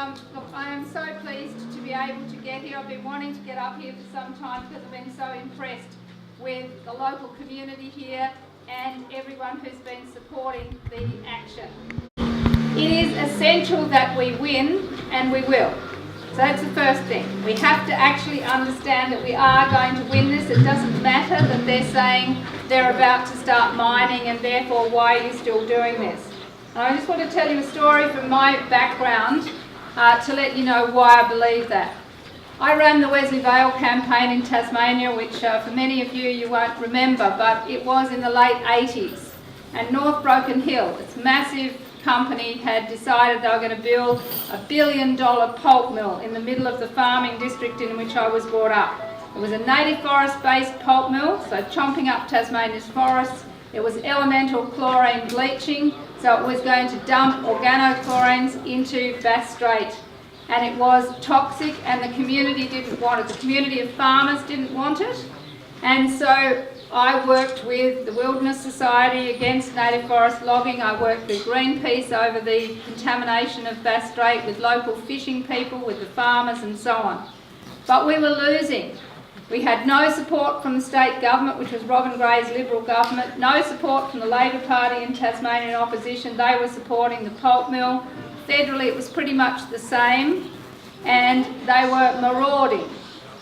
look, I am so pleased to be able to get here. I've been wanting to get up here for some time because I've been so impressed with the local community here and everyone who's been supporting the action. It is essential that we win, and we will. So that's the first thing. We have to actually understand that we are going to win this. It doesn't matter that they're saying they're about to start mining and therefore why are you still doing this. And I just want to tell you a story from my background to let you know why I believe that. I ran the Wesley Vale campaign in Tasmania, which for many of you won't remember, but it was in the late 80s. And North Broken Hill, this massive company, had decided they were going to build $1 billion pulp mill in the middle of the farming district in which I was brought up. It was a native forest-based pulp mill, so chomping up Tasmania's forests. It was elemental chlorine bleaching, so it was going to dump organochlorines into Bass Strait. And it was toxic, and the community didn't want it. The community of farmers didn't want it. And so I worked with the Wilderness Society against native forest logging. I worked with Greenpeace over the contamination of Bass Strait, with local fishing people, with the farmers and so on. But we were losing. We had no support from the state government, which was Robin Gray's Liberal government, no support from the Labor Party in Tasmanian opposition. They were supporting the pulp mill. Federally it was pretty much the same, and they were marauding.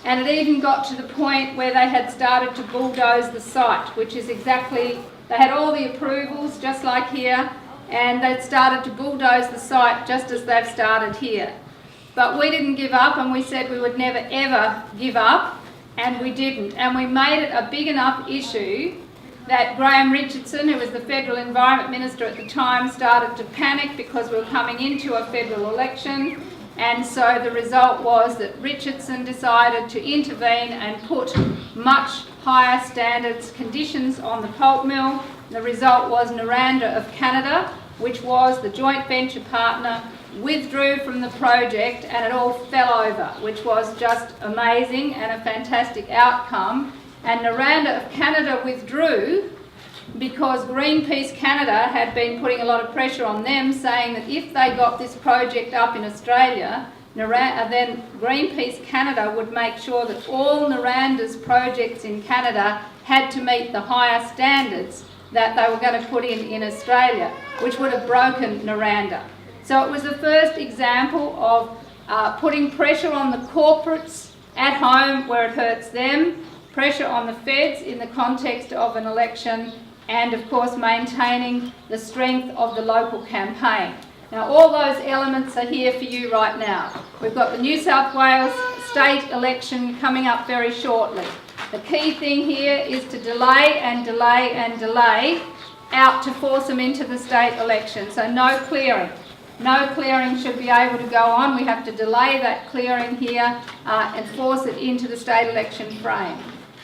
And it even got to the point where they had started to bulldoze the site, which is exactly, they had all the approvals just like here, and they'd started to bulldoze the site just as they've started here. But we didn't give up, and we said we would never ever give up. And we didn't, and we made it a big enough issue that Graham Richardson, who was the Federal Environment Minister at the time, started to panic because we were coming into a federal election. And so the result was that Richardson decided to intervene and put much higher standards, conditions on the pulp mill. The result was Noranda of Canada, which was the joint venture partner, withdrew from the project, and it all fell over, which was just amazing and a fantastic outcome. And Noranda of Canada withdrew because Greenpeace Canada had been putting a lot of pressure on them, saying that if they got this project up in Australia, then Greenpeace Canada would make sure that all Noranda's projects in Canada had to meet the higher standards that they were going to put in Australia, which would have broken Noranda. So it was the first example of putting pressure on the corporates at home where it hurts them, pressure on the feds in the context of an election, and of course maintaining the strength of the local campaign. Now all those elements are here for you right now. We've got the New South Wales state election coming up very shortly. The key thing here is to delay and delay and delay out to force them into the state election. So no clearing. No clearing should be able to go on. We have to delay that clearing here and force it into the state election frame.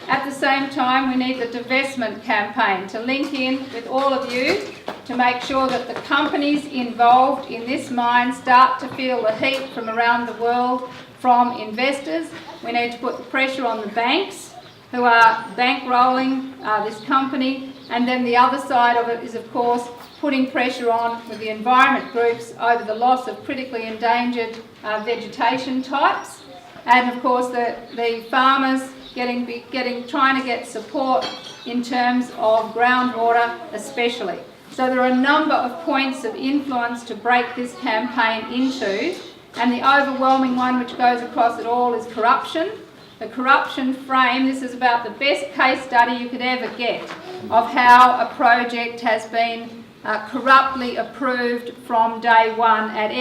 At the same time, we need the divestment campaign to link in with all of you to make sure that the companies involved in this mine start to feel the heat from around the world from investors. We need to put the pressure on the banks who are bankrolling this company, and then the other side of it is, of course, putting pressure on with the environment groups over the loss of critically endangered vegetation types, and of course the farmers trying to get support in terms of groundwater especially. So there are a number of points of influence to break this campaign into, and the overwhelming one which goes across it all is corruption. The corruption frame, this is about the best case study you could ever get of how a project has been corruptly approved from day one. At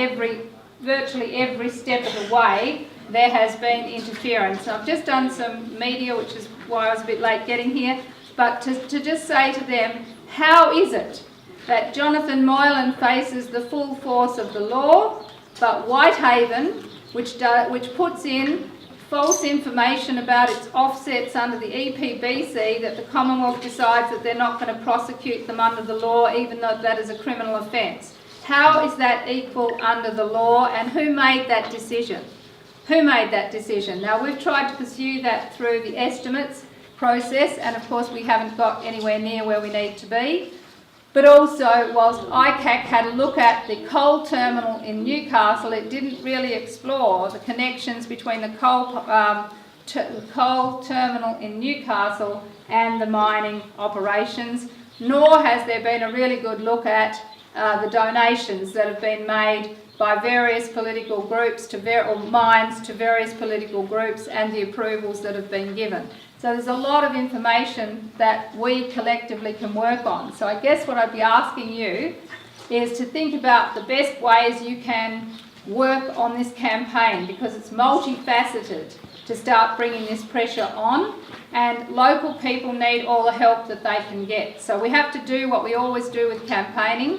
virtually every step of the way there has been interference. So I've just done some media, which is why I was a bit late getting here, but to just say to them, how is it that Jonathan Moylan faces the full force of the law, but Whitehaven, which puts in false information about its offsets under the EPBC, that the Commonwealth decides that they're not going to prosecute them under the law, even though that is a criminal offence? How is that equal under the law, and who made that decision? Who made that decision? Now, we've tried to pursue that through the estimates process, and of course we haven't got anywhere near where we need to be. But also, whilst ICAC had a look at the coal terminal in Newcastle, it didn't really explore the connections between the coal terminal in Newcastle and the mining operations, nor has there been a really good look at the donations that have been made by various political groups or mines to various political groups and the approvals that have been given. So there's a lot of information that we collectively can work on. So I guess what I'd be asking you is to think about the best ways you can work on this campaign, because it's multifaceted to start bringing this pressure on, and local people need all the help that they can get. So we have to do what we always do with campaigning.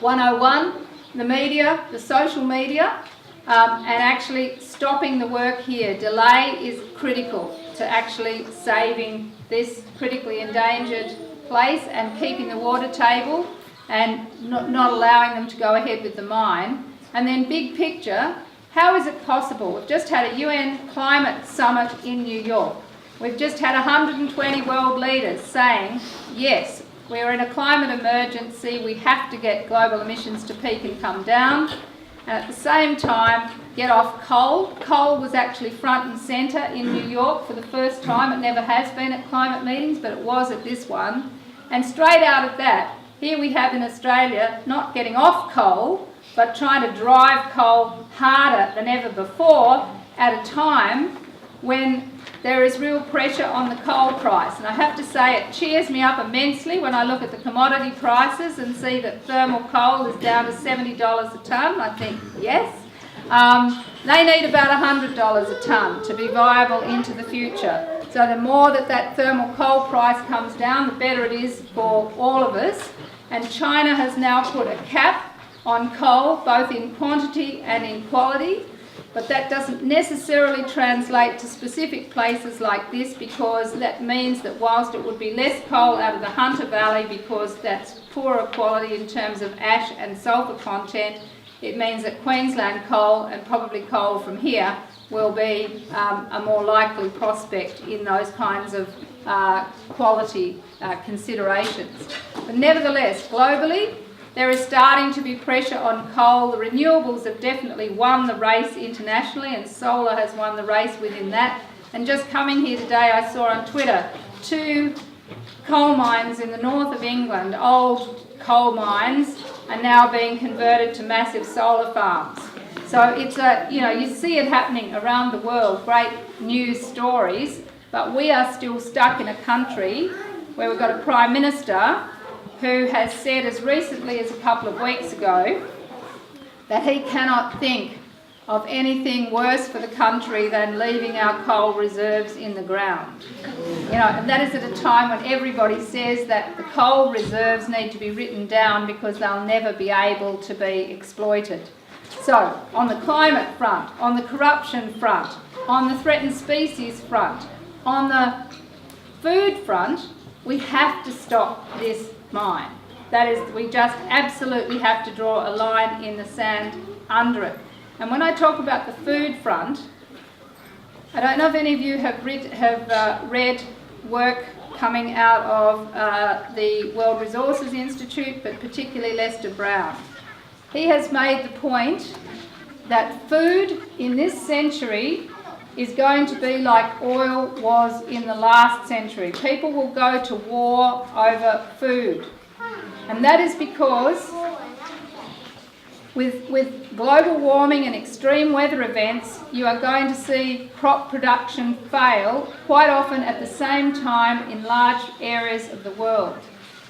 101, the media, the social media, and actually stopping the work here. Delay is critical to actually saving this critically endangered place and keeping the water table and not allowing them to go ahead with the mine. And then big picture, how is it possible? We've just had a UN climate summit in New York. We've just had 120 world leaders saying, yes, we're in a climate emergency, we have to get global emissions to peak and come down. And at the same time, get off coal. Coal was actually front and centre in New York for the first time. It never has been at climate meetings, but it was at this one. And straight out of that, here we have in Australia not getting off coal, but trying to drive coal harder than ever before at a time when there is real pressure on the coal price. And I have to say it cheers me up immensely when I look at the commodity prices and see that thermal coal is down to $70 a tonne. I think, yes. They need about $100 a tonne to be viable into the future. So the more that thermal coal price comes down, the better it is for all of us. And China has now put a cap on coal, both in quantity and in quality. But that doesn't necessarily translate to specific places like this, because that means that whilst it would be less coal out of the Hunter Valley because that's poorer quality in terms of ash and sulphur content, it means that Queensland coal, and probably coal from here, will be a more likely prospect in those kinds of quality considerations. But nevertheless, globally, there is starting to be pressure on coal. The renewables have definitely won the race internationally, and solar has won the race within that. And just coming here today, I saw on Twitter 2 coal mines in the north of England, old coal mines, are now being converted to massive solar farms. So it's you see it happening around the world, great news stories, but we are still stuck in a country where we've got a Prime Minister who has said as recently as a couple of weeks ago that he cannot think of anything worse for the country than leaving our coal reserves in the ground. And that is at a time when everybody says that the coal reserves need to be written down because they'll never be able to be exploited. So, on the climate front, on the corruption front, on the threatened species front, on the food front, we have to stop this mine. That is, we just absolutely have to draw a line in the sand under it. And when I talk about the food front, I don't know if any of you have read work coming out of the World Resources Institute, but particularly Lester Brown. He has made the point that food in this century is going to be like oil was in the last century. People will go to war over food. And that is because with global warming and extreme weather events, you are going to see crop production fail quite often at the same time in large areas of the world.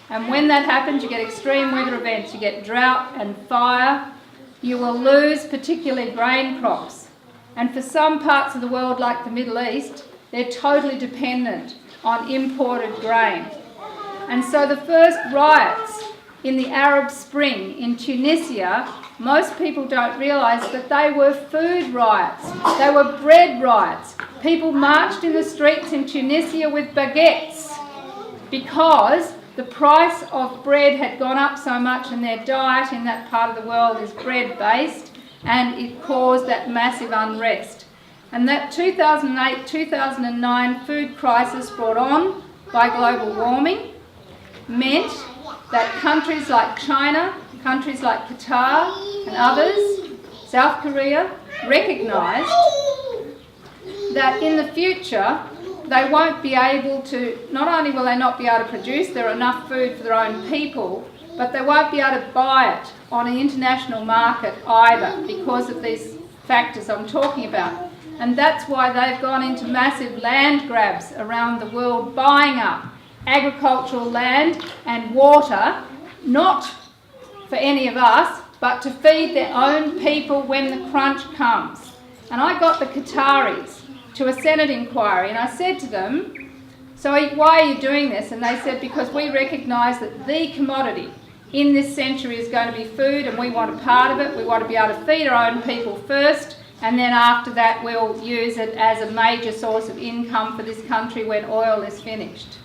And when that happens, you get extreme weather events, you get drought and fire. You will lose particularly grain crops. And for some parts of the world, like the Middle East, they're totally dependent on imported grain. And so the first riots in the Arab Spring in Tunisia, most people don't realise that they were food riots. They were bread riots. People marched in the streets in Tunisia with baguettes because the price of bread had gone up so much, and their diet in that part of the world is bread-based, and it caused that massive unrest. And that 2008-2009 food crisis brought on by global warming meant that countries like China, countries like Qatar and others, South Korea, recognised that in the future they won't be able to, not only will they not be able to produce enough food for their own people, but they won't be able to buy it on an international market either because of these factors I'm talking about. And that's why they've gone into massive land grabs around the world, buying up agricultural land and water, not for any of us, but to feed their own people when the crunch comes. And I got the Qataris to a Senate inquiry and I said to them, so why are you doing this? And they said, because we recognise that the commodity in this century is going to be food and we want a part of it. We want to be able to feed our own people first, and then after that we'll use it as a major source of income for this country when oil is finished.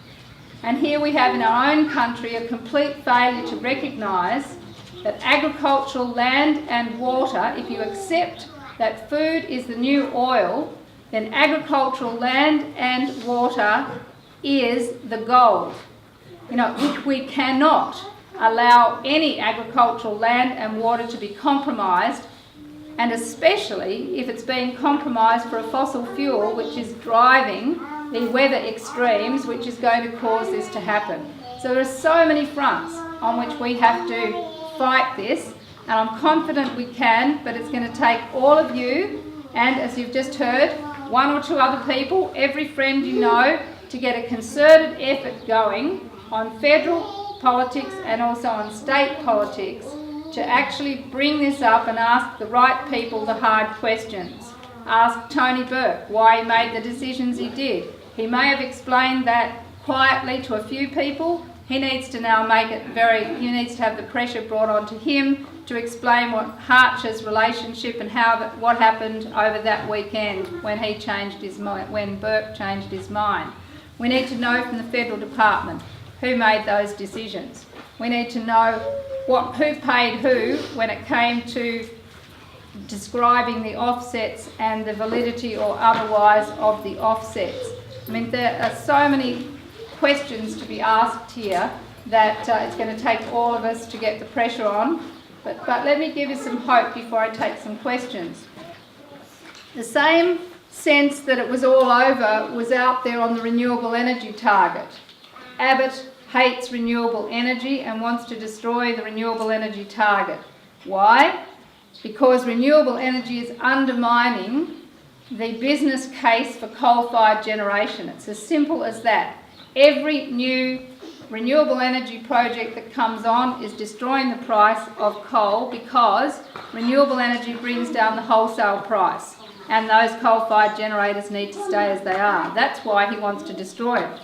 And here we have in our own country a complete failure to recognise that agricultural land and water, if you accept that food is the new oil, then agricultural land and water is the gold. You know, we cannot allow any agricultural land and water to be compromised, and especially if it's being compromised for a fossil fuel which is driving the weather extremes which is going to cause this to happen. So there are so many fronts on which we have to fight this, and I'm confident we can, but it's going to take all of you and, as you've just heard, one or two other people, every friend you know, to get a concerted effort going on federal politics and also on state politics to actually bring this up and ask the right people the hard questions. Ask Tony Burke why he made the decisions he did. He may have explained that quietly to a few people. He needs to now make it he needs to have the pressure brought onto him to explain what Harcher's relationship and what happened over that weekend when he changed his mind, when Burke changed his mind. We need to know from the federal department who made those decisions. We need to know who paid who when it came to describing the offsets and the validity or otherwise of the offsets. I mean, there are so many questions to be asked here that it's going to take all of us to get the pressure on. But let me give you some hope before I take some questions. The same sense that it was all over was out there on the renewable energy target. Abbott hates renewable energy and wants to destroy the renewable energy target. Why? Because renewable energy is undermining the business case for coal-fired generation. It's as simple as that. Every new renewable energy project that comes on is destroying the price of coal because renewable energy brings down the wholesale price and those coal-fired generators need to stay as they are. That's why he wants to destroy it.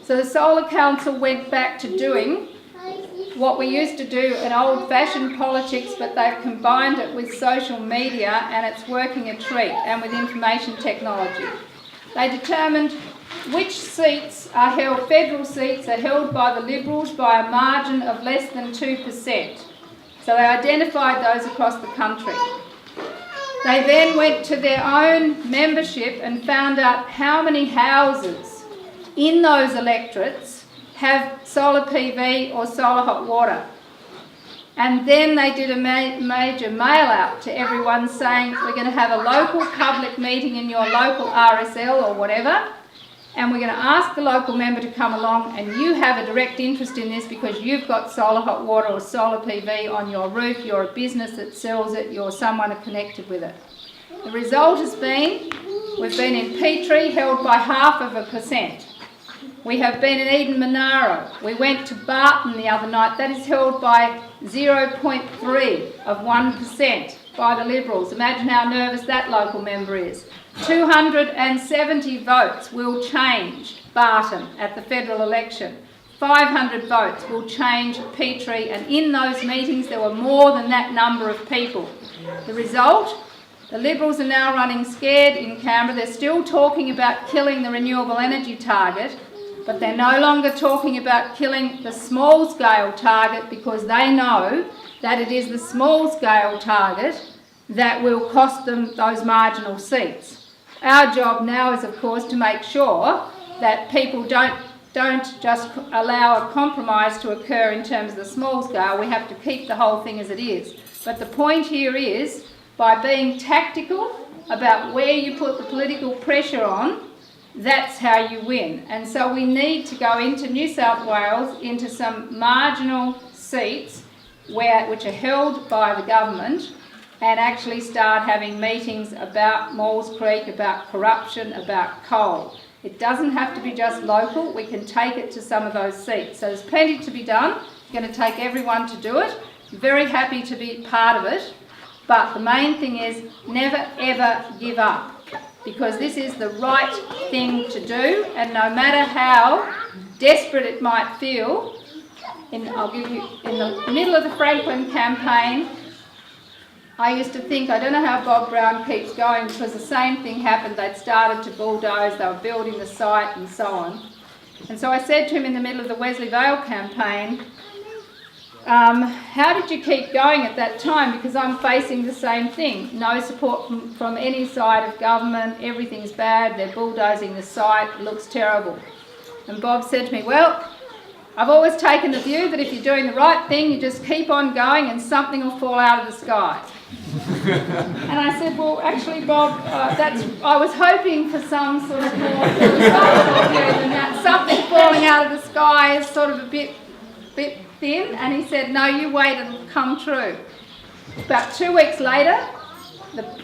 So the Solar Council went back to doing what we used to do in old-fashioned politics, but they've combined it with social media and it's working a treat, and with information technology. They determined which seats are held, federal seats are held by the Liberals by a margin of less than 2%. So they identified those across the country. They then went to their own membership and found out how many houses in those electorates have solar PV or solar hot water. And then they did a major mail out to everyone saying, we're going to have a local public meeting in your local RSL or whatever, and we're going to ask the local member to come along, and you have a direct interest in this because you've got solar hot water or solar PV on your roof, you're a business that sells it, you're someone connected with it. The result has been, we've been in Petrie held by 0.5%. We have been in Eden Monaro. We went to Barton the other night. That is held by 0.3 of 1% by the Liberals. Imagine how nervous that local member is. 270 votes will change Barton at the federal election. 500 votes will change Petrie, and in those meetings there were more than that number of people. The result? The Liberals are now running scared in Canberra. They're still talking about killing the renewable energy target, but they're no longer talking about killing the small-scale target because they know that it is the small-scale target that will cost them those marginal seats. Our job now is, of course, to make sure that people don't don't just allow a compromise to occur in terms of the small scale. We have to keep the whole thing as it is. But the point here is, by being tactical about where you put the political pressure on, that's how you win. And so we need to go into New South Wales, into some marginal seats which are held by the government, and actually start having meetings about Maules Creek, about corruption, about coal. It doesn't have to be just local. We can take it to some of those seats. So there's plenty to be done. It's going to take everyone to do it. Very happy to be part of it. But the main thing is never ever give up, because this is the right thing to do, and no matter how desperate it might feel, I'll give you, in the middle of the Franklin campaign, I used to think, I don't know how Bob Brown keeps going, because the same thing happened. They'd started to bulldoze, they were building the site and so on. And so I said to him in the middle of the Wesley Vale campaign, how did you keep going at that time? Because I'm facing the same thing. No support from any side of government, everything's bad, they're bulldozing the site, it looks terrible. And Bob said to me, well, I've always taken the view that if you're doing the right thing, you just keep on going and something will fall out of the sky. And I said, well, actually, Bob, I was hoping for some sort of more philosophical view than that. Something falling out of the sky is sort of a bit thin. And he said, no, you wait, it'll come true. About 2 weeks later,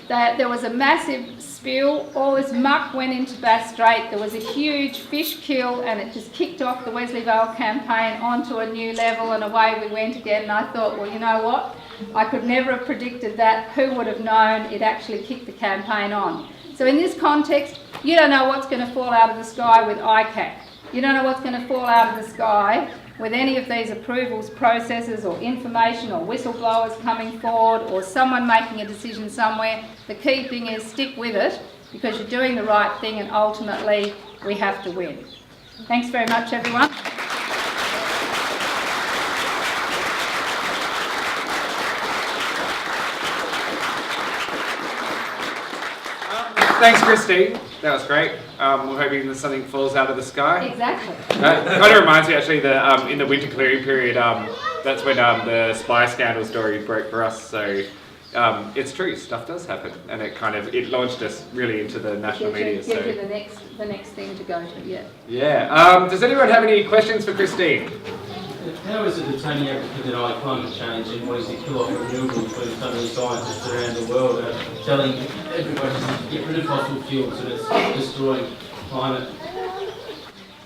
there was a massive spill. All this muck went into Bass Strait. There was a huge fish kill, and it just kicked off the Wesley Vale campaign onto a new level, and away we went again. And I thought, well, you know what? I could never have predicted that. Who would have known it actually kicked the campaign on? So in this context, you don't know what's going to fall out of the sky with ICAC. You don't know what's going to fall out of the sky with any of these approvals processes or information or whistleblowers coming forward or someone making a decision somewhere. The key thing is stick with it, because you're doing the right thing, and ultimately we have to win. Thanks very much, everyone. Thanks, Christine. That was great. We're hoping that something falls out of the sky. Exactly. Kind of reminds me, actually, that in the winter clearing period, that's when the spy scandal story broke for us. So it's true, stuff does happen, and it launched us really into the national media. Get you the next thing to go to. Yeah. Yeah. Does anyone have any questions for Christine? How is it attaining advocate deny climate change and wanting to kill off renewables when so many scientists around the world are telling everybody to get rid of fossil fuels and it's destroying climate?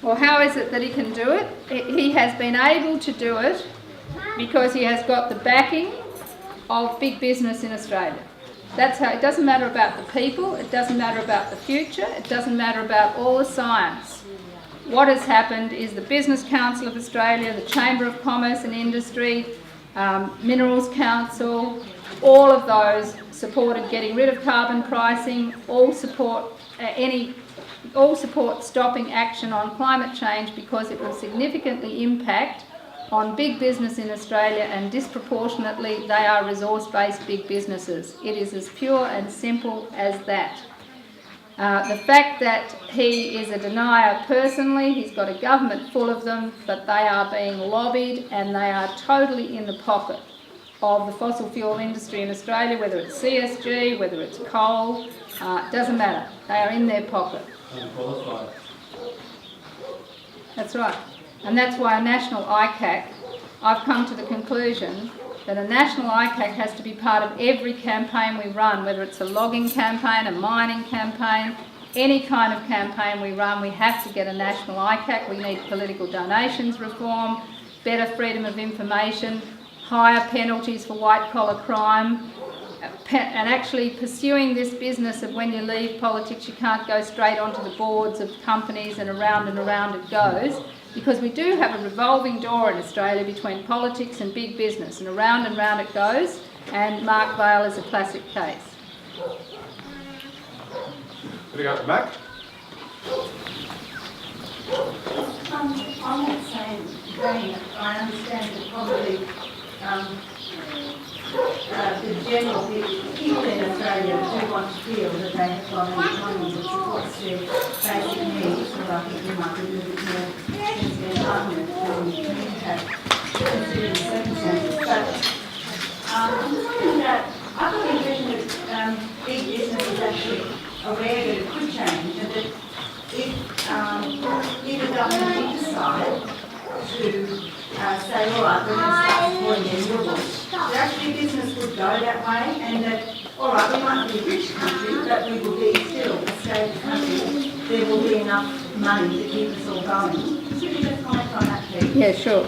Well, how is it that he can do it? He has been able to do it because he has got the backing of big business in Australia. That's how. It doesn't matter about the people, it doesn't matter about the future, it doesn't matter about all the science. What has happened is the Business Council of Australia, the Chamber of Commerce and Industry, Minerals Council, all of those supported getting rid of carbon pricing, all support stopping action on climate change, because it will significantly impact on big business in Australia, and disproportionately they are resource-based big businesses. It is as pure and simple as that. The fact that he is a denier personally, he's got a government full of them, but they are being lobbied and they are totally in the pocket of the fossil fuel industry in Australia, whether it's CSG, whether it's coal, doesn't matter. They are in their pocket. Unqualified. That's right. And that's why a national ICAC, I've come to the conclusion that a national ICAC has to be part of every campaign we run, whether it's a logging campaign, a mining campaign, any kind of campaign we run. We have to get a national ICAC. We need political donations reform, better freedom of information, higher penalties for white-collar crime, and actually pursuing this business of when you leave politics, you can't go straight onto the boards of companies and around it goes. Because we do have a revolving door in Australia between politics and big business, and round it goes, and Mark Vale is a classic case. What do you got at the back? On that same vein, I understand that probably the general people in Australia do want to feel that they have got an economy that supports their basic needs, but I think we might be a little bit more argument to have considered the circumstances. But I'm just wondering that I've got the impression that big business is actually aware that it could change, and that if the government did decide to say, all right, we're going to start supporting renewables, that actually business would go that way, and that, all right, we might be a rich country, but we will be still a stable country. There will be enough money to keep us all going. Could you just comment on that, please? Yeah, sure.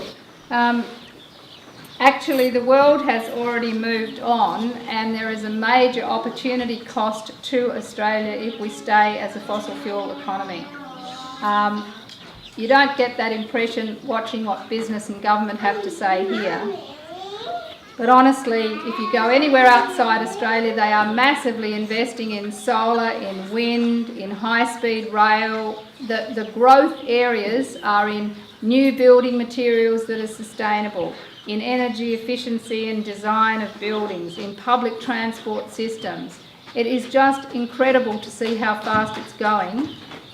Actually, the world has already moved on, and there is a major opportunity cost to Australia if we stay as a fossil fuel economy. You don't get that impression watching what business and government have to say here. But honestly, if you go anywhere outside Australia, they are massively investing in solar, in wind, in high-speed rail. The growth areas are in new building materials that are sustainable, in energy efficiency and design of buildings, in public transport systems. It is just incredible to see how fast it's going.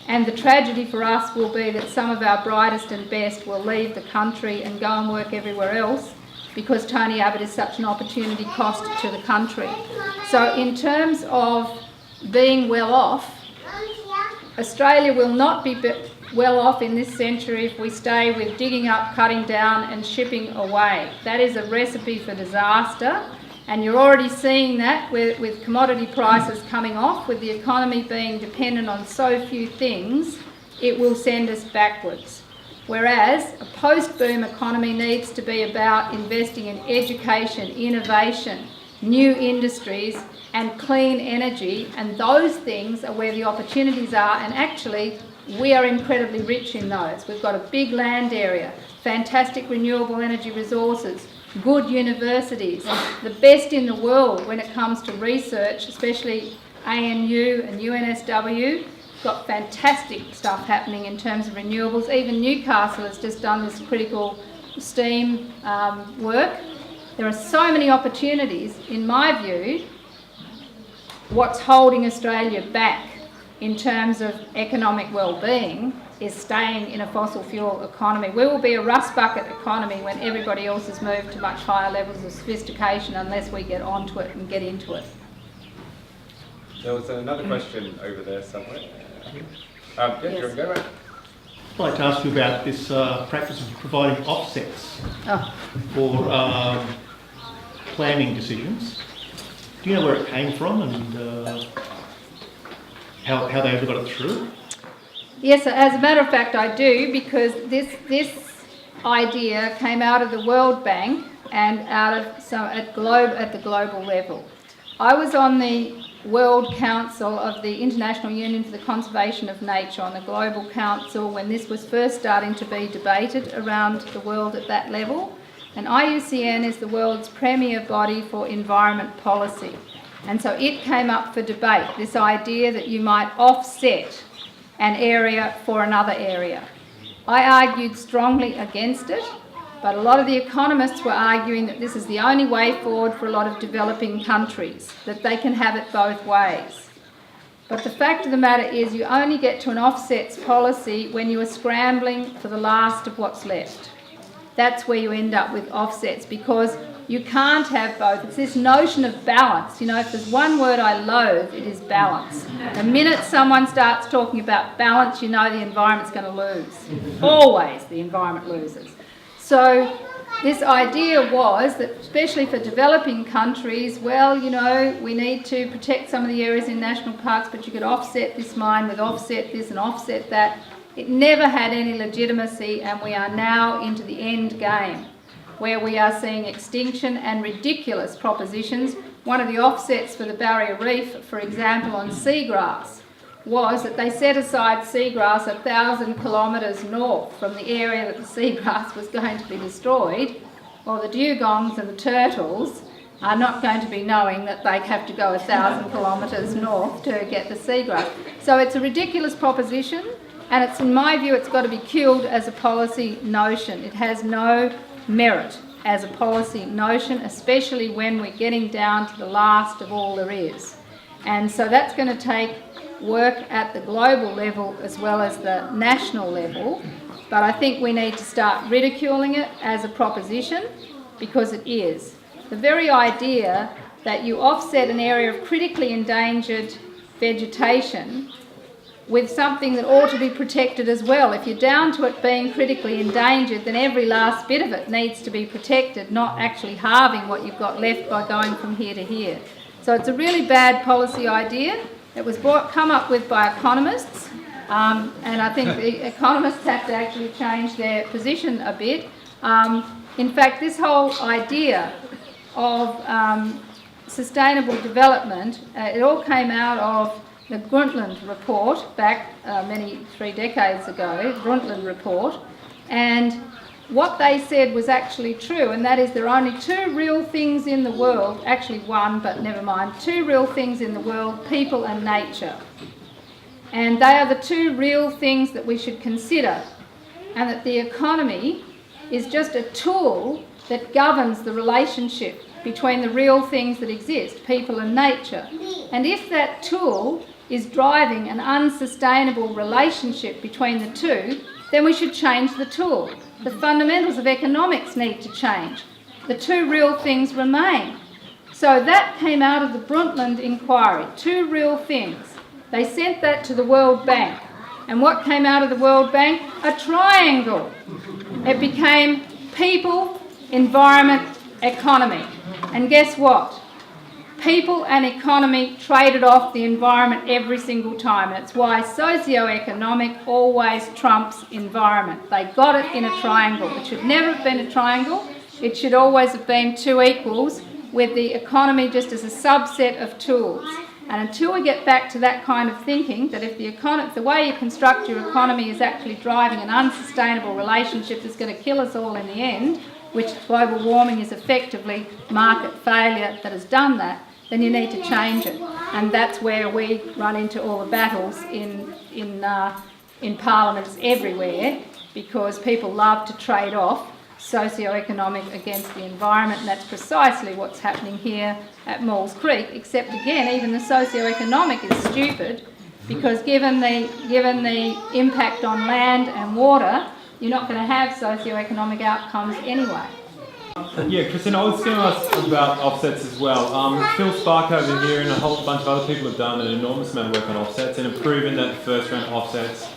And the tragedy for us will be that some of our brightest and best will leave the country and go and work everywhere else, because Tony Abbott is such an opportunity cost to the country. So in terms of being well off, Australia will not be well off in this century if we stay with digging up, cutting down and shipping away. That is a recipe for disaster, and you're already seeing that with commodity prices coming off, with the economy being dependent on so few things. It will send us backwards. Whereas a post-boom economy needs to be about investing in education, innovation, new industries and clean energy, and those things are where the opportunities are, and actually we are incredibly rich in those. We've got a big land area, fantastic renewable energy resources, good universities, the best in the world when it comes to research, especially ANU and UNSW. Got fantastic stuff happening in terms of renewables. Even Newcastle has just done this critical steam work. There are so many opportunities. In my view, what's holding Australia back in terms of economic well-being is staying in a fossil fuel economy. We will be a rust bucket economy when everybody else has moved to much higher levels of sophistication, unless we get onto it and get into it. There was another question over there somewhere. Yeah, do you want to go right? I'd like to ask you about this practice of providing offsets for planning decisions. Do you know where it came from and how they ever got it through? Yes, as a matter of fact I do, because this idea came out of the World Bank and out of at the global level. I was on the World Council of the International Union for the Conservation of Nature, on the Global Council, when this was first starting to be debated around the world at that level. And IUCN is the world's premier body for environment policy. And so it came up for debate, this idea that you might offset an area for another area. I argued strongly against it, but a lot of the economists were arguing that this is the only way forward for a lot of developing countries, that they can have it both ways. But the fact of the matter is you only get to an offsets policy when you are scrambling for the last of what's left. That's where you end up with offsets, because you can't have both. It's this notion of balance. You know, if there's one word I loathe, it is balance. The minute someone starts talking about balance, you know the environment's going to lose. Always the environment loses. So this idea was that, especially for developing countries, well, you know, we need to protect some of the areas in national parks, but you could offset this mine with offset this and offset that. It never had any legitimacy, and we are now into the end game, where we are seeing extinction and ridiculous propositions. One of the offsets for the barrier reef, for example, on seagrass, was that they set aside seagrass 1,000 kilometres north from the area that the seagrass was going to be destroyed, while the dugongs and the turtles are not going to be knowing that they have to go 1,000 kilometres north to get the seagrass. So it's a ridiculous proposition, and it's, in my view, it's got to be killed as a policy notion. It has no merit as a policy notion, especially when we're getting down to the last of all there is. And so that's going to take work at the global level as well as the national level. but I think we need to start ridiculing it as a proposition, because it is. The very idea that you offset an area of critically endangered vegetation with something that ought to be protected as well. If you're down to it being critically endangered, then every last bit of it needs to be protected, not actually halving what you've got left by going from here to here. So it's a really bad policy idea. It was come up with by economists, and I think the economists have to actually change their position a bit. In fact, this whole idea of sustainable development, it all came out of the Brundtland report back 3 decades ago, Brundtland report, and what they said was actually true, and that is there are only two real things in the world, actually one, but never mind, two real things in the world, people and nature. And they are the two real things that we should consider, and that the economy is just a tool that governs the relationship between the real things that exist, people and nature. And if that tool is driving an unsustainable relationship between the two, then we should change the tool. The fundamentals of economics need to change. The two real things remain. So that came out of the Brundtland inquiry, two real things. They sent that to the World Bank. And what came out of the World Bank? A triangle. It became people, environment, economy. And guess what? People and economy traded off the environment every single time. And it's why socio-economic always trumps environment. They got it in a triangle. It should never have been a triangle. It should always have been two equals, with the economy just as a subset of tools. And until we get back to that kind of thinking, that if the way you construct your economy is actually driving an unsustainable relationship that's going to kill us all in the end, which global warming is effectively market failure that has done that, then you need to change it. And that's where we run into all the battles in parliaments everywhere, because people love to trade off socio-economic against the environment, and that's precisely what's happening here at Maules Creek, except again, even the socio-economic is stupid, because given the impact on land and water, you're not going to have socio-economic outcomes anyway. Yeah, Christine, I was going to ask about offsets as well. Phil Spark over here and a whole bunch of other people have done an enormous amount of work on offsets and have proven that the first round offsets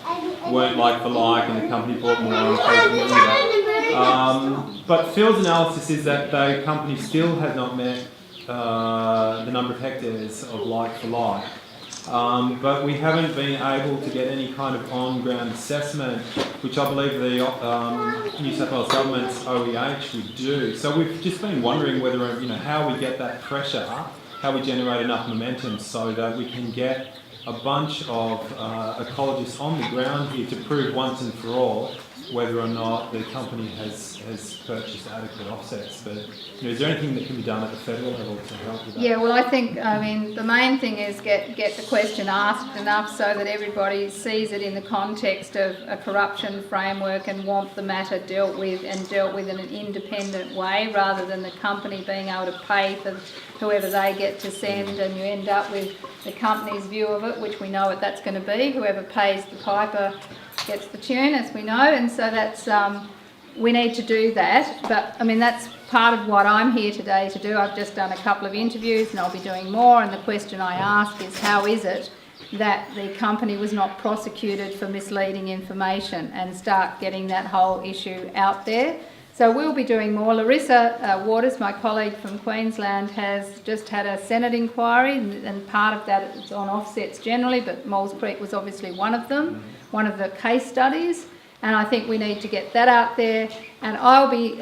weren't like for like, and the company bought more and paid more. But Phil's analysis is that the company still has not met the number of hectares of like for like. But we haven't been able to get any kind of on-ground assessment, which I believe the New South Wales government's OEH would do. So we've just been wondering whether, how we get that pressure, how we generate enough momentum so that we can get a bunch of ecologists on the ground here to prove once and for all whether or not the company has purchased adequate offsets. But is there anything that can be done at the federal level to help with that? Yeah, well, I think, the main thing is get the question asked enough so that everybody sees it in the context of a corruption framework and want the matter dealt with in an independent way, rather than the company being able to pay for whoever they get to send, and you end up with the company's view of it, which we know what that's going to be. Whoever pays the piper gets the tune, as we know, and so that's we need to do that. But that's part of what I'm here today to do. I've just done a couple of interviews and I'll be doing more, and the question I ask is, how is it that the company was not prosecuted for misleading information, and start getting that whole issue out there. So we'll be doing more. Larissa Waters, my colleague from Queensland, has just had a Senate inquiry, and part of that is on offsets generally, but Maules Creek was obviously one of them, one of the case studies, and I think we need to get that out there. And I'll be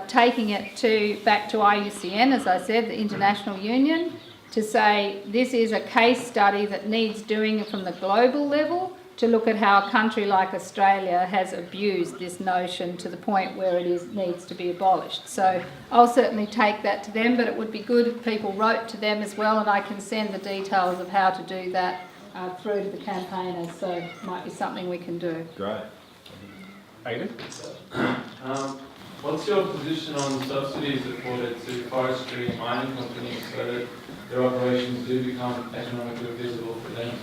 taking it back to IUCN, as I said, the International Union, to say this is a case study that needs doing from the global level, to look at how a country like Australia has abused this notion to the point where it needs to be abolished. So I'll certainly take that to them, but it would be good if people wrote to them as well, and I can send the details of how to do that through to the campaigners, so it might be something we can do. Great. Aidan? What's your position on subsidies afforded to forestry and mining companies so that their operations do become economically visible for them?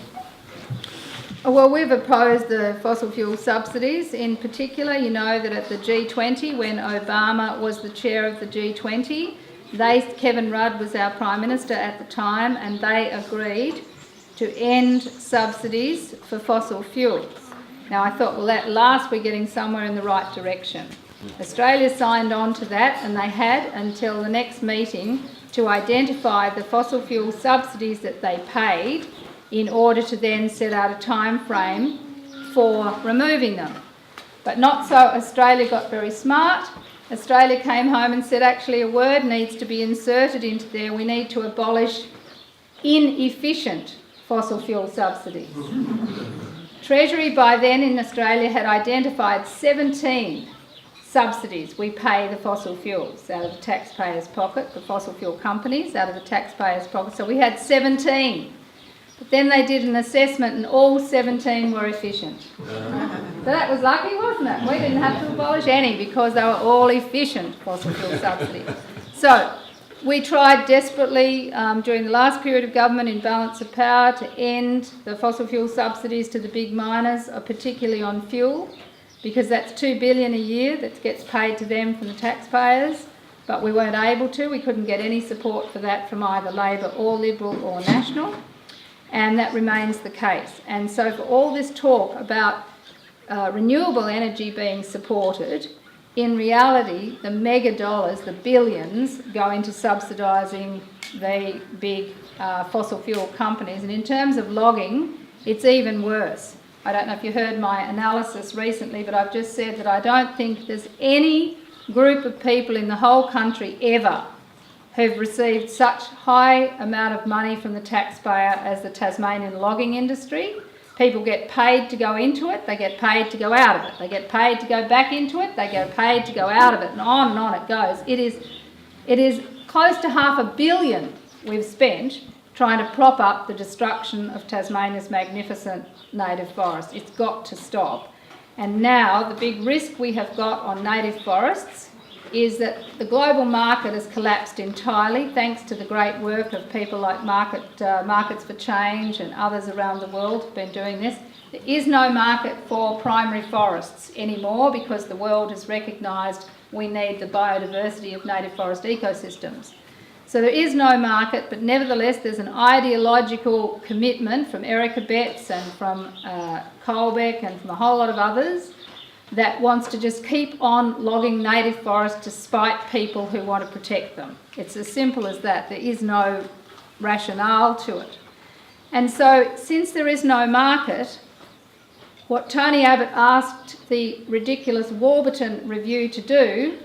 Well, we've opposed the fossil fuel subsidies. In particular, you know that at the G20, when Obama was the chair of the G20, Kevin Rudd was our Prime Minister at the time, and they agreed to end subsidies for fossil fuels. Now, I thought, well, at last we're getting somewhere in the right direction. Australia signed on to that, and they had until the next meeting to identify the fossil fuel subsidies that they paid in order to then set out a time frame for removing them. But not so. Australia got very smart. Australia came home and said, actually, a word needs to be inserted into there. We need to abolish inefficient fossil fuel subsidies. Treasury by then in Australia had identified 17 subsidies we pay the fossil fuels out of the taxpayers' pocket, the fossil fuel companies out of the taxpayers' pocket. So we had 17. But then they did an assessment and all 17 were efficient. So that was lucky, wasn't it? We didn't have to abolish any because they were all efficient fossil fuel subsidies. So we tried desperately during the last period of government in balance of power to end the fossil fuel subsidies to the big miners, particularly on fuel, because that's $2 billion a year that gets paid to them from the taxpayers. But we weren't able to. We couldn't get any support for that from either Labor or Liberal or National. And that remains the case. And so for all this talk about renewable energy being supported, in reality, the mega dollars, the billions, go into subsidising the big fossil fuel companies. And in terms of logging, it's even worse. I don't know if you heard my analysis recently, but I've just said that I don't think there's any group of people in the whole country ever who've received such high amount of money from the taxpayer as the Tasmanian logging industry. People get paid to go into it, they get paid to go out of it, they get paid to go back into it, they get paid to go out of it, and on it goes. It is close to $500 million we've spent trying to prop up the destruction of Tasmania's magnificent native forest. It's got to stop. And now the big risk we have got on native forests is that the global market has collapsed entirely, thanks to the great work of people like Markets for Change and others around the world who've been doing this. There is no market for primary forests anymore because the world has recognised we need the biodiversity of native forest ecosystems. So there is no market, but nevertheless there's an ideological commitment from Erica Betts and from Colbeck and from a whole lot of others that wants to just keep on logging native forests to spite people who want to protect them. It's as simple as that. There is no rationale to it. And so, since there is no market, what Tony Abbott asked the ridiculous Warburton Review to do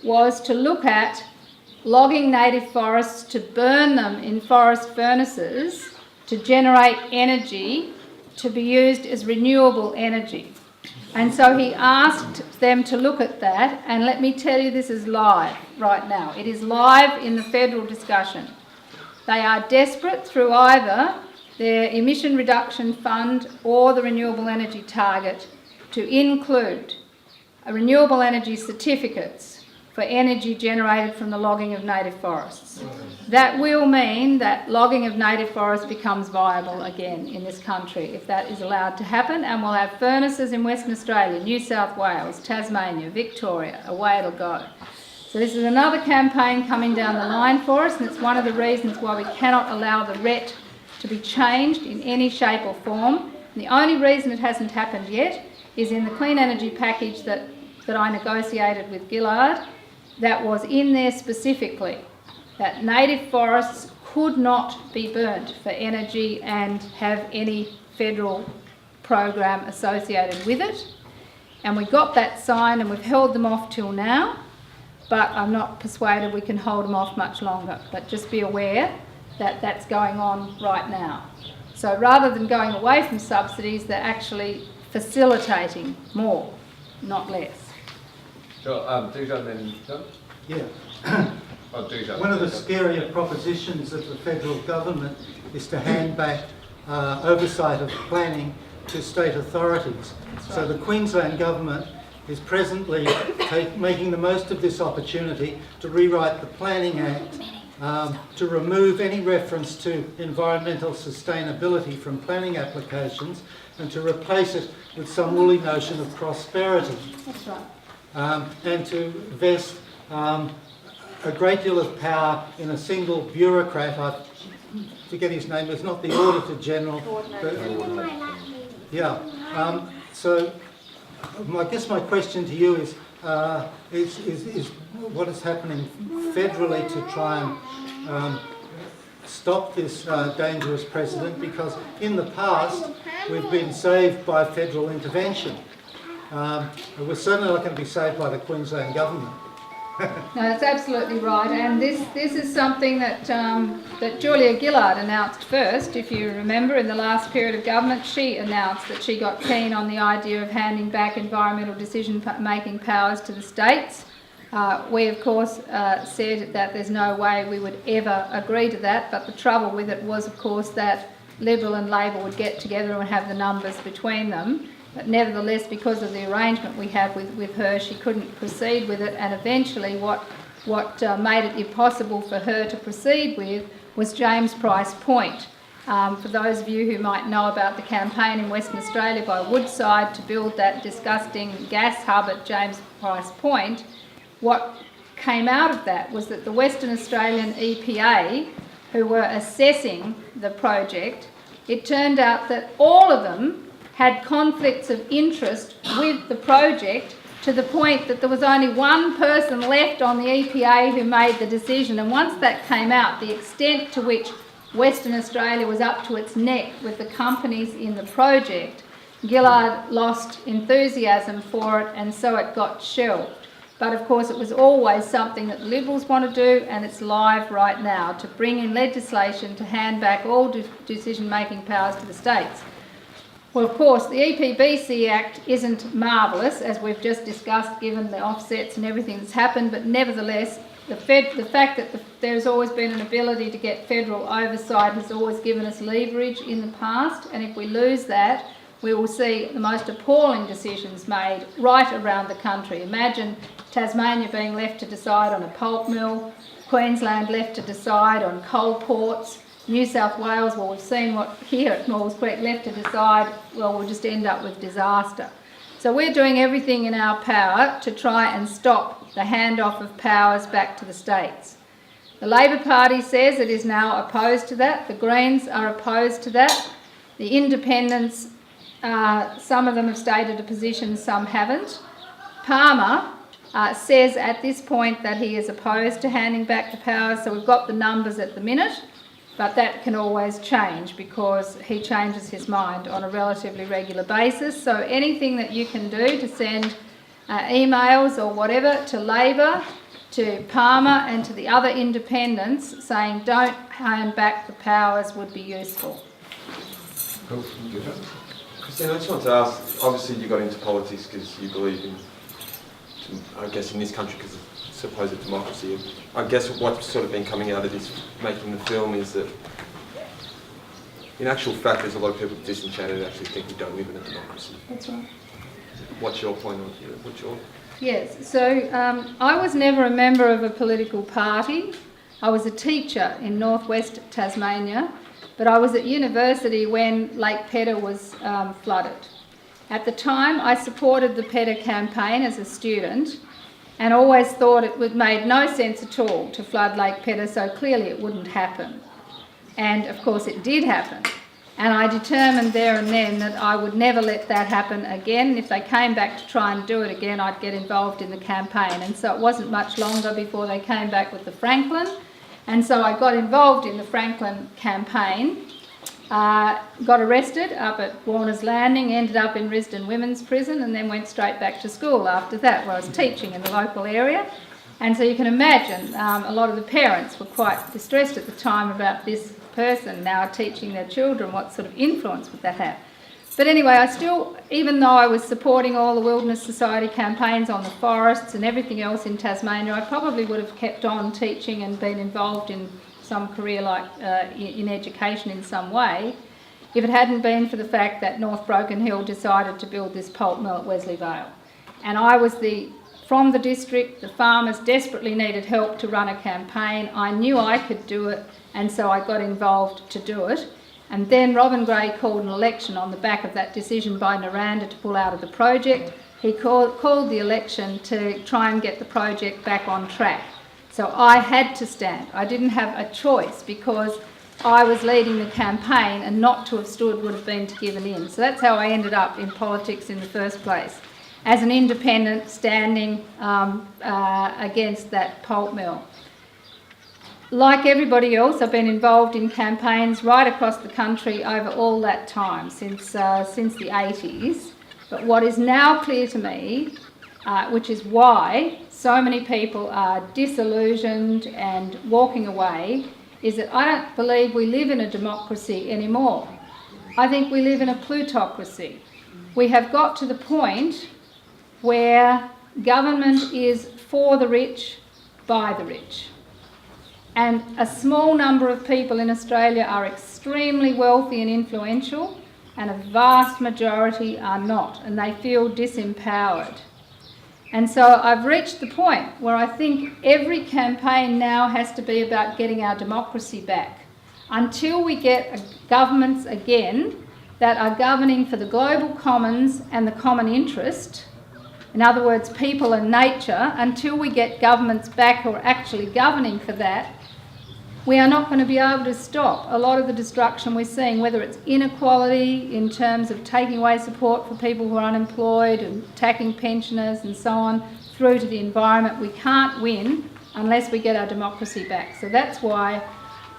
was to look at logging native forests to burn them in forest furnaces to generate energy to be used as renewable energy. And so he asked them to look at that, and let me tell you, this is live right now. It is live in the federal discussion. They are desperate through either their emission reduction fund or the renewable energy target to include renewable energy certificates for energy generated from the logging of native forests. That will mean that logging of native forests becomes viable again in this country if that is allowed to happen, and we'll have furnaces in Western Australia, New South Wales, Tasmania, Victoria, away it'll go. So this is another campaign coming down the line for us, and it's one of the reasons why we cannot allow the RET to be changed in any shape or form. And the only reason it hasn't happened yet is in the clean energy package that I negotiated with Leard. That was in there specifically that native forests could not be burnt for energy and have any federal program associated with it. And we got that signed and we've held them off till now, but I'm not persuaded we can hold them off much longer. But just be aware that that's going on right now. So rather than going away from subsidies, they're actually facilitating more, not less. Sure, Dujan then John? Yeah. Oh, Dujan. One of the scarier propositions of the federal government is to hand back oversight of planning to state authorities. So the Queensland government is presently making the most of this opportunity to rewrite the Planning Act to remove any reference to environmental sustainability from planning applications and to replace it with some woolly notion of prosperity. That's right. And to vest a great deal of power in a single bureaucrat. I forget his name, it's not the Auditor General. Yeah. So I guess my question to you is what is happening federally to try and stop this dangerous precedent, because in the past we've been saved by federal intervention. We're certainly not going to be saved by the Queensland government. No, that's absolutely right, and this is something that that Julia Gillard announced first. If you remember, in the last period of government, she announced that she got keen on the idea of handing back environmental decision-making powers to the states. We, of course, said that there's no way we would ever agree to that, but the trouble with it was, of course, that Liberal and Labor would get together and have the numbers between them. But nevertheless, because of the arrangement we have with her, she couldn't proceed with it, and eventually what made it impossible for her to proceed with was James Price Point. For those of you who might know about the campaign in Western Australia by Woodside to build that disgusting gas hub at James Price Point, what came out of that was that the Western Australian EPA, who were assessing the project, it turned out that all of them had conflicts of interest with the project, to the point that there was only one person left on the EPA who made the decision. And once that came out, the extent to which Western Australia was up to its neck with the companies in the project, Gillard lost enthusiasm for it, and so it got shelved. But of course it was always something that the Liberals want to do, and it's live right now, to bring in legislation to hand back all decision-making powers to the states. Well, of course, the EPBC Act isn't marvellous, as we've just discussed, given the offsets and everything that's happened, but nevertheless, the fact that there's always been an ability to get federal oversight has always given us leverage in the past, and if we lose that, we will see the most appalling decisions made right around the country. Imagine Tasmania being left to decide on a pulp mill, Queensland left to decide on coal ports, New South Wales, well, we've seen what here at Maules Creek, left to decide, well, we'll just end up with disaster. So we're doing everything in our power to try and stop the handoff of powers back to the states. The Labor Party says it is now opposed to that. The Greens are opposed to that. The Independents, some of them have stated a position, some haven't. Palmer says at this point that he is opposed to handing back the powers, so we've got the numbers at the minute. But that can always change, because he changes his mind on a relatively regular basis. So anything that you can do to send emails or whatever to Labor, to Palmer and to the other independents saying don't hand back the powers would be useful. Christine, I just want to ask, obviously you got into politics because you believe in, I guess in this country because of supposed democracy. I guess what's sort of been coming out of this, making the film, is that in actual fact there's a lot of people disenchanted who actually think we don't live in a democracy. That's right. What's your point of view? What's your... Yes, so I was never a member of a political party. I was a teacher in northwest Tasmania, but I was at university when Lake Pedder was flooded. At the time I supported the Pedder campaign as a student, and always thought it would made no sense at all to flood Lake Pedder, so clearly it wouldn't happen. And of course it did happen. And I determined there and then that I would never let that happen again. If they came back to try and do it again, I'd get involved in the campaign. And so it wasn't much longer before they came back with the Franklin. And so I got involved in the Franklin campaign. Got arrested up at Warner's Landing, ended up in Risdon Women's Prison, and then went straight back to school after that, where I was teaching in the local area. And so you can imagine a lot of the parents were quite distressed at the time about this person now teaching their children. What sort of influence would that have? But anyway, I still, even though I was supporting all the Wilderness Society campaigns on the forests and everything else in Tasmania, I probably would have kept on teaching and been involved in some career like in education in some way, if it hadn't been for the fact that North Broken Hill decided to build this pulp mill at Wesley Vale. And I was from the district, the farmers desperately needed help to run a campaign. I knew I could do it, and so I got involved to do it. And then Robin Gray called an election on the back of that decision by Naranda to pull out of the project. He called the election to try and get the project back on track. So I had to stand. I didn't have a choice because I was leading the campaign, and not to have stood would have been to given in. So that's how I ended up in politics in the first place, as an independent standing against that pulp mill. Like everybody else, I've been involved in campaigns right across the country over all that time, since the 80s. But what is now clear to me, which is why so many people are disillusioned and walking away, is that I don't believe we live in a democracy anymore. I think we live in a plutocracy. We have got to the point where government is for the rich, by the rich. And a small number of people in Australia are extremely wealthy and influential, and a vast majority are not, and they feel disempowered. And so I've reached the point where I think every campaign now has to be about getting our democracy back. Until we get governments again that are governing for the global commons and the common interest, in other words, people and nature, until we get governments back who are actually governing for that, we are not going to be able to stop a lot of the destruction we're seeing, whether it's inequality in terms of taking away support for people who are unemployed and attacking pensioners and so on, through to the environment. We can't win unless we get our democracy back. So that's why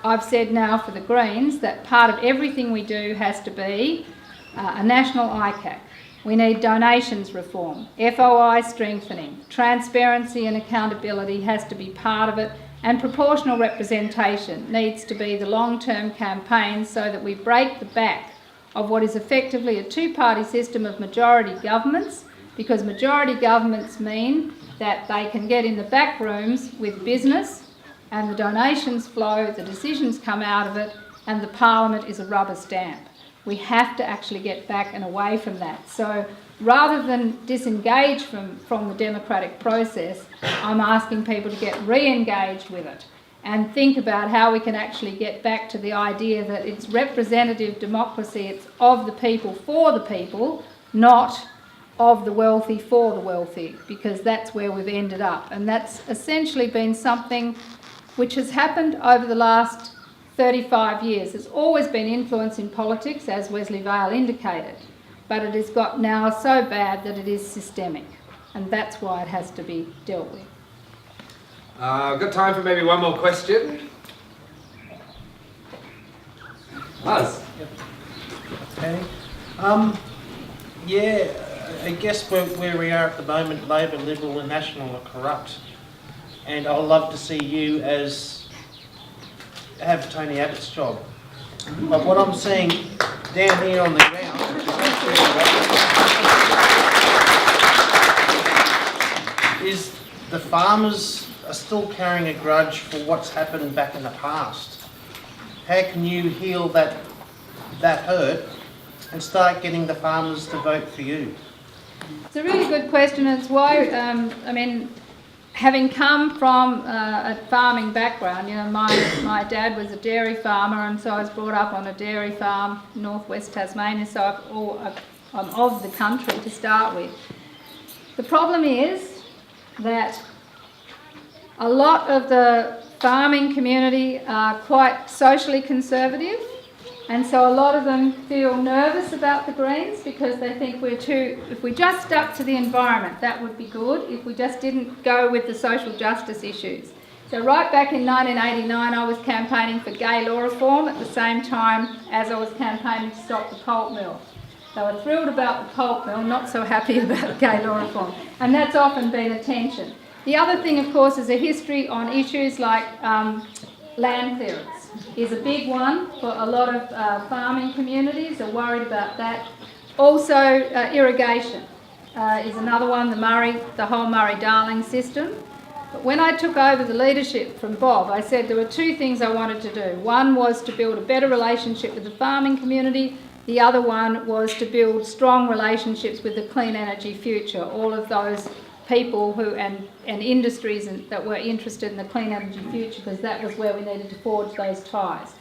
I've said now for the Greens that part of everything we do has to be a national ICAC. We need donations reform, FOI strengthening, transparency and accountability has to be part of it, and proportional representation needs to be the long-term campaign so that we break the back of what is effectively a two-party system of majority governments, because majority governments mean that they can get in the back rooms with business and the donations flow, the decisions come out of it, and the parliament is a rubber stamp. We have to actually get back and away from that. So rather than disengage from the democratic process, I'm asking people to get re-engaged with it and think about how we can actually get back to the idea that it's representative democracy, it's of the people for the people, not of the wealthy for the wealthy, because that's where we've ended up. And that's essentially been something which has happened over the last 35 years. There's always been influence in politics, as Wesley Vale indicated, but it has got now so bad that it is systemic, and that's why it has to be dealt with. I've got time for maybe one more question. Buzz. Okay. Yeah, I guess where we are at the moment, Labor, Liberal and National are corrupt. And I'd love to see you have Tony Abbott's job. But what I'm seeing down here on the ground is the farmers are still carrying a grudge for what's happened back in the past. How can you heal that hurt and start getting the farmers to vote for you? It's a really good question. It's why, having come from a farming background, my dad was a dairy farmer, and so I was brought up on a dairy farm in northwest Tasmania, so I'm of the country to start with. The problem is that a lot of the farming community are quite socially conservative, and so a lot of them feel nervous about the Greens because they think if we just stuck to the environment, that would be good, if we just didn't go with the social justice issues. So right back in 1989, I was campaigning for gay law reform at the same time as I was campaigning to stop the pulp mill. They were thrilled about the pulp mill, not so happy about gay law reform, and that's often been a tension. The other thing, of course, is a history on issues like land clearance is a big one for a lot of farming communities, are worried about that. Also, irrigation is another one, the whole Murray-Darling system. But when I took over the leadership from Bob, I said there were two things I wanted to do. One was to build a better relationship with the farming community. The other one was to build strong relationships with the clean energy future, all of those people and industries that were interested in the clean energy future, because that was where we needed to forge those ties.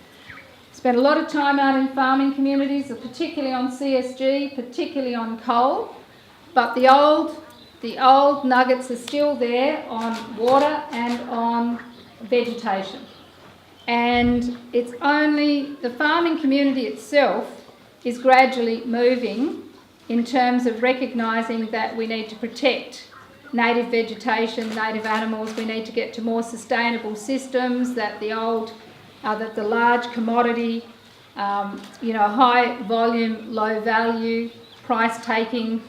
spent a lot of time out in farming communities, particularly on CSG, particularly on coal, but the old nuggets are still there on water and on vegetation. And it's only the farming community itself is gradually moving in terms of recognising that we need to protect native vegetation, native animals. We need to get to more sustainable systems, that the large commodity, high volume, low value, price taking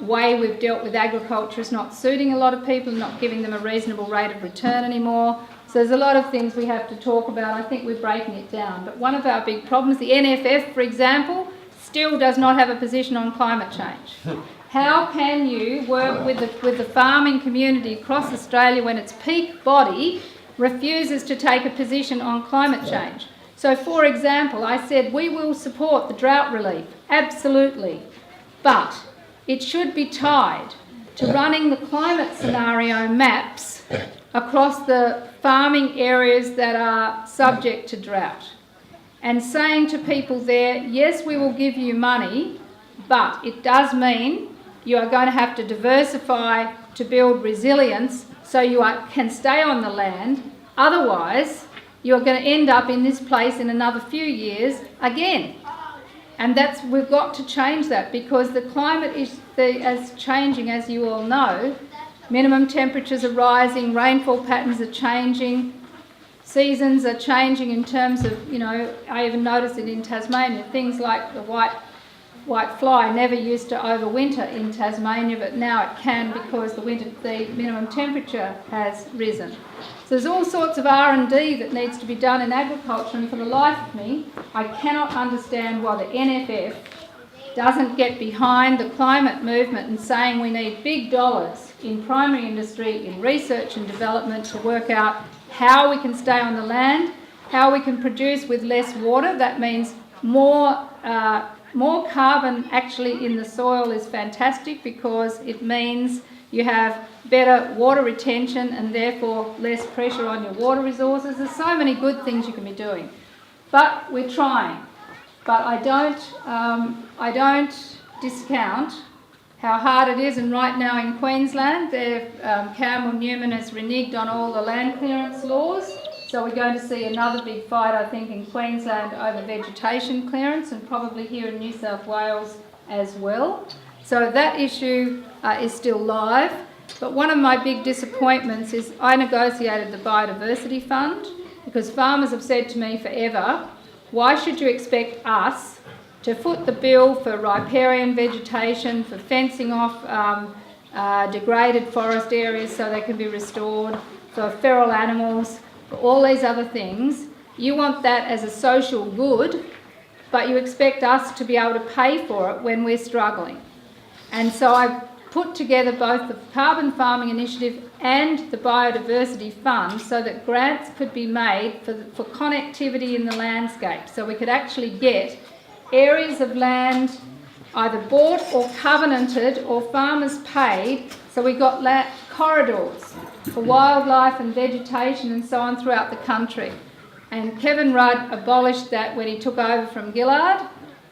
way we've dealt with agriculture is not suiting a lot of people, not giving them a reasonable rate of return anymore. So there's a lot of things we have to talk about. I think we're breaking it down. But one of our big problems, the NFF, for example, still does not have a position on climate change. How can you work with the farming community across Australia when its peak body refuses to take a position on climate change? So, for example, I said we will support the drought relief, absolutely, but it should be tied to running the climate scenario maps across the farming areas that are subject to drought, and saying to people there, yes, we will give you money, but it does mean you are going to have to diversify to build resilience so you can stay on the land. Otherwise, you're going to end up in this place in another few years again. And we've got to change that, because the climate is changing, as you all know. Minimum temperatures are rising, rainfall patterns are changing, seasons are changing in terms of, I even noticed it in Tasmania, things like the white fly never used to overwinter in Tasmania, but now it can because the minimum temperature has risen. So there's all sorts of R&D that needs to be done in agriculture, and for the life of me, I cannot understand why the NFF doesn't get behind the climate movement and saying we need big dollars in primary industry, in research and development to work out how we can stay on the land, how we can produce with less water. That means more carbon actually in the soil is fantastic, because it means you have better water retention and therefore less pressure on your water resources. There's so many good things you can be doing, but we're trying. But I don't discount how hard it is, and right now in Queensland, Campbell Newman has reneged on all the land clearance laws. So we're going to see another big fight, I think, in Queensland over vegetation clearance, and probably here in New South Wales as well. So that issue is still live. But one of my big disappointments is I negotiated the Biodiversity Fund, because farmers have said to me forever, why should you expect us to foot the bill for riparian vegetation, for fencing off degraded forest areas so they can be restored, for feral animals, for all these other things? You want that as a social good, but you expect us to be able to pay for it when we're struggling. And so I put together both the Carbon Farming Initiative and the Biodiversity Fund so that grants could be made for connectivity in the landscape, so we could actually get areas of land either bought or covenanted or farmers paid, so we got corridors for wildlife and vegetation and so on throughout the country. And Kevin Rudd abolished that when he took over from Gillard,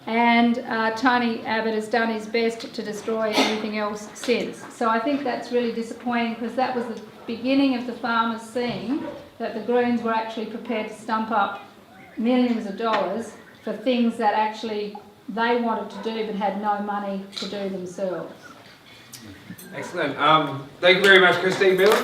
and Tony Abbott has done his best to destroy everything else since. So I think that's really disappointing, because that was the beginning of the farmers seeing that the Greens were actually prepared to stump up millions of dollars for things that actually they wanted to do but had no money to do themselves. Excellent. Thank you very much, Christine Milne.